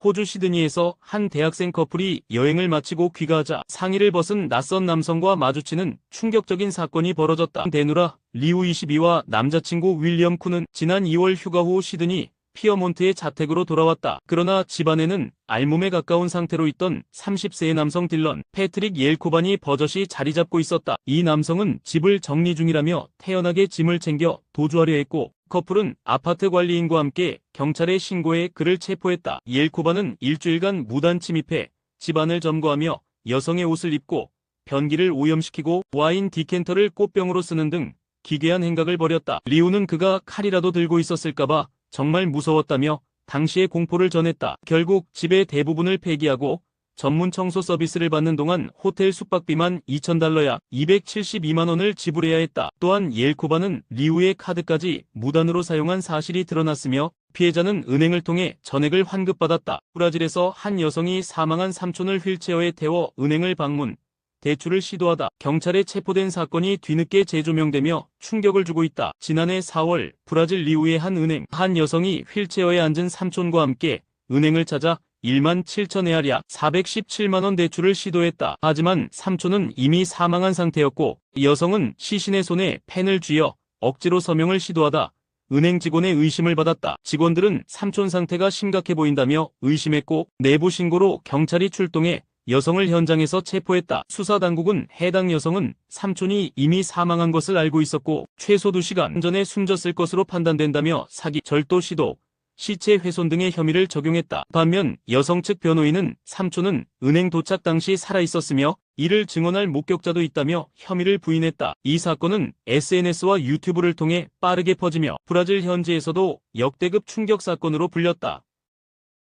호주 시드니에서 한 대학생 커플이 여행을 마치고 귀가하자 상의를 벗은 낯선 남성과 마주치는 충격적인 사건이 벌어졌다. 데누라 리우 22와 남자친구 윌리엄 쿠는 지난 2월 휴가 후 시드니 피어몬트의 자택으로 돌아왔다. 그러나 집안에는 알몸에 가까운 상태로 있던 30세의 남성 딜런 패트릭 옐코반이 버젓이 자리 잡고 있었다. 이 남성은 집을 정리 중이라며 태연하게 짐을 챙겨 도주하려 했고, 커플은 아파트 관리인과 함께 경찰에 신고해 그를 체포했다. 옐코반은 일주일간 무단 침입해 집안을 점거하며 여성의 옷을 입고 변기를 오염시키고 와인 디캔터를 꽃병으로 쓰는 등 기괴한 행각을 벌였다. 리우는 그가 칼이라도 들고 있었을까봐 정말 무서웠다며 당시의 공포를 전했다. 결국 집의 대부분을 폐기하고 전문 청소 서비스를 받는 동안 호텔 숙박비만 $2,000약 272만 원을 지불해야 했다. 또한 옐코바는 리우의 카드까지 무단으로 사용한 사실이 드러났으며 피해자는 은행을 통해 전액을 환급받았다. 브라질에서 한 여성이 사망한 삼촌을 휠체어에 태워 은행을 방문, 대출을 시도하다 경찰에 체포된 사건이 뒤늦게 재조명되며 충격을 주고 있다. 지난해 4월 브라질 리우의 한 은행, 한 여성이 휠체어에 앉은 삼촌과 함께 은행을 찾아 17,000 약 417만 원 대출을 시도했다. 하지만 삼촌은 이미 사망한 상태였고 여성은 시신의 손에 펜을 쥐어 억지로 서명을 시도하다 은행 직원의 의심을 받았다. 직원들은 삼촌 상태가 심각해 보인다며 의심했고 내부 신고로 경찰이 출동해 여성을 현장에서 체포했다. 수사당국은 해당 여성은 삼촌이 이미 사망한 것을 알고 있었고 최소 2시간 전에 숨졌을 것으로 판단된다며 사기, 절도 시도, 시체 훼손 등의 혐의를 적용했다. 반면 여성 측 변호인은 삼촌은 은행 도착 당시 살아있었으며 이를 증언할 목격자도 있다며 혐의를 부인했다. 이 사건은 SNS와 유튜브를 통해 빠르게 퍼지며 브라질 현지에서도 역대급 충격 사건으로 불렸다.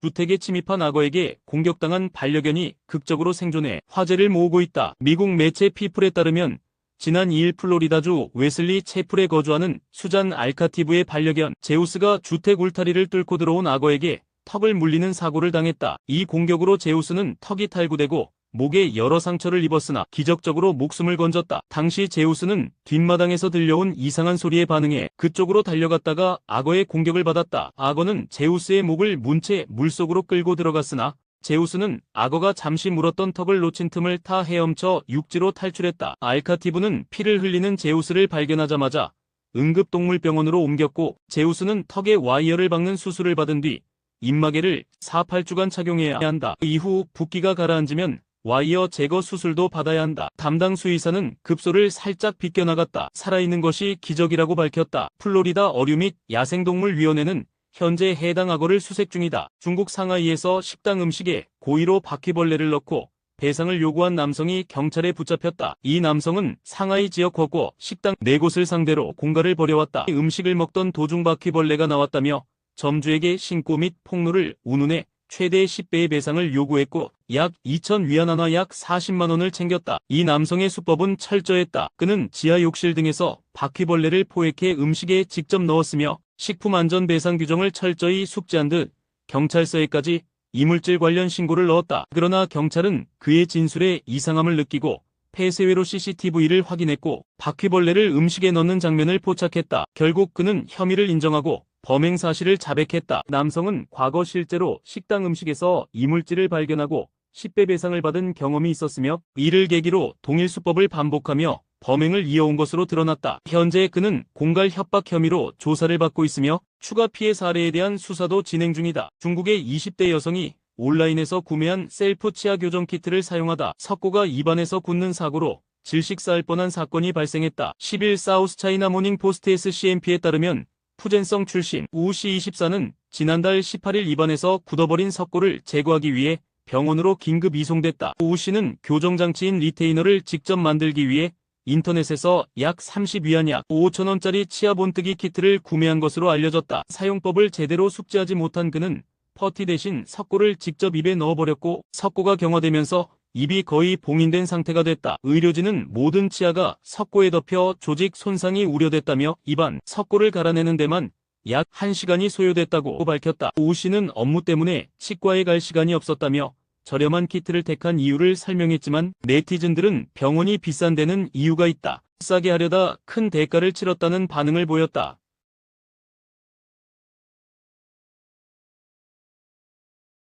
주택에 침입한 악어에게 공격당한 반려견이 극적으로 생존해 화제를 모으고 있다. 미국 매체 피플에 따르면 지난 2일 플로리다주 웨슬리 채플에 거주하는 수잔 알카티브의 반려견 제우스가 주택 울타리를 뚫고 들어온 악어에게 턱을 물리는 사고를 당했다. 이 공격으로 제우스는 턱이 탈구되고 목에 여러 상처를 입었으나 기적적으로 목숨을 건졌다. 당시 제우스는 뒷마당에서 들려온 이상한 소리에 반응해 그쪽으로 달려갔다가 악어의 공격을 받았다. 악어는 제우스의 목을 문 채 물속으로 끌고 들어갔으나 제우스는 악어가 잠시 물었던 턱을 놓친 틈을 타 헤엄쳐 육지로 탈출했다. 알카티브는 피를 흘리는 제우스를 발견하자마자 응급동물병원으로 옮겼고 제우스는 턱에 와이어를 박는 수술을 받은 뒤 입마개를 4~8주간 착용해야 한다. 이후 붓기가 가라앉으면 와이어 제거 수술도 받아야 한다. 담당 수의사는 급소를 살짝 비껴나갔다. 살아있는 것이 기적이라고 밝혔다. 플로리다 어류 및 야생동물위원회는 현재 해당 악어를 수색 중이다. 중국 상하이에서 식당 음식에 고의로 바퀴벌레를 넣고 배상을 요구한 남성이 경찰에 붙잡혔다. 이 남성은 상하이 지역 거고 식당 4곳을 상대로 공갈을 벌여왔다. 음식을 먹던 도중 바퀴벌레가 나왔다며 점주에게 신고 및 폭로를 운운해 최대 10배의 배상을 요구했고 약 2,000위안화 약 40만 원을 챙겼다. 이 남성의 수법은 철저했다. 그는 지하 욕실 등에서 바퀴벌레를 포획해 음식에 직접 넣었으며 식품안전 배상 규정을 철저히 숙지한 듯 경찰서에까지 이물질 관련 신고를 넣었다. 그러나 경찰은 그의 진술에 이상함을 느끼고 폐쇄회로 CCTV를 확인했고 바퀴벌레를 음식에 넣는 장면을 포착했다. 결국 그는 혐의를 인정하고 범행 사실을 자백했다. 남성은 과거 실제로 식당 음식에서 이물질을 발견하고 10배 배상을 받은 경험이 있었으며 이를 계기로 동일 수법을 반복하며 범행을 이어온 것으로 드러났다. 현재 그는 공갈 협박 혐의로 조사를 받고 있으며 추가 피해 사례에 대한 수사도 진행 중이다. 중국의 20대 여성이 온라인에서 구매한 셀프 치아 교정 키트를 사용하다 석고가 입안에서 굳는 사고로 질식 쌓을 뻔한 사건이 발생했다. 10일 사우스 차이나 모닝 포스트 SCMP에 따르면 푸젠성 출신 우씨24는 지난달 18일 입안에서 굳어버린 석고를 제거하기 위해 병원으로 긴급 이송됐다. 우씨는 교정장치인 리테이너를 직접 만들기 위해 인터넷에서 약 30위안 약 5,000원짜리 치아 본뜨기 키트를 구매한 것으로 알려졌다. 사용법을 제대로 숙지하지 못한 그는 퍼티 대신 석고를 직접 입에 넣어버렸고 석고가 경화되면서 입이 거의 봉인된 상태가 됐다. 의료진은 모든 치아가 석고에 덮여 조직 손상이 우려됐다며 입안 석고를 갈아내는 데만 약 1시간이 소요됐다고 밝혔다. 우 씨는 업무 때문에 치과에 갈 시간이 없었다며 저렴한 키트를 택한 이유를 설명했지만 네티즌들은 병원이 비싼 데는 이유가 있다. 싸게 하려다 큰 대가를 치렀다는 반응을 보였다.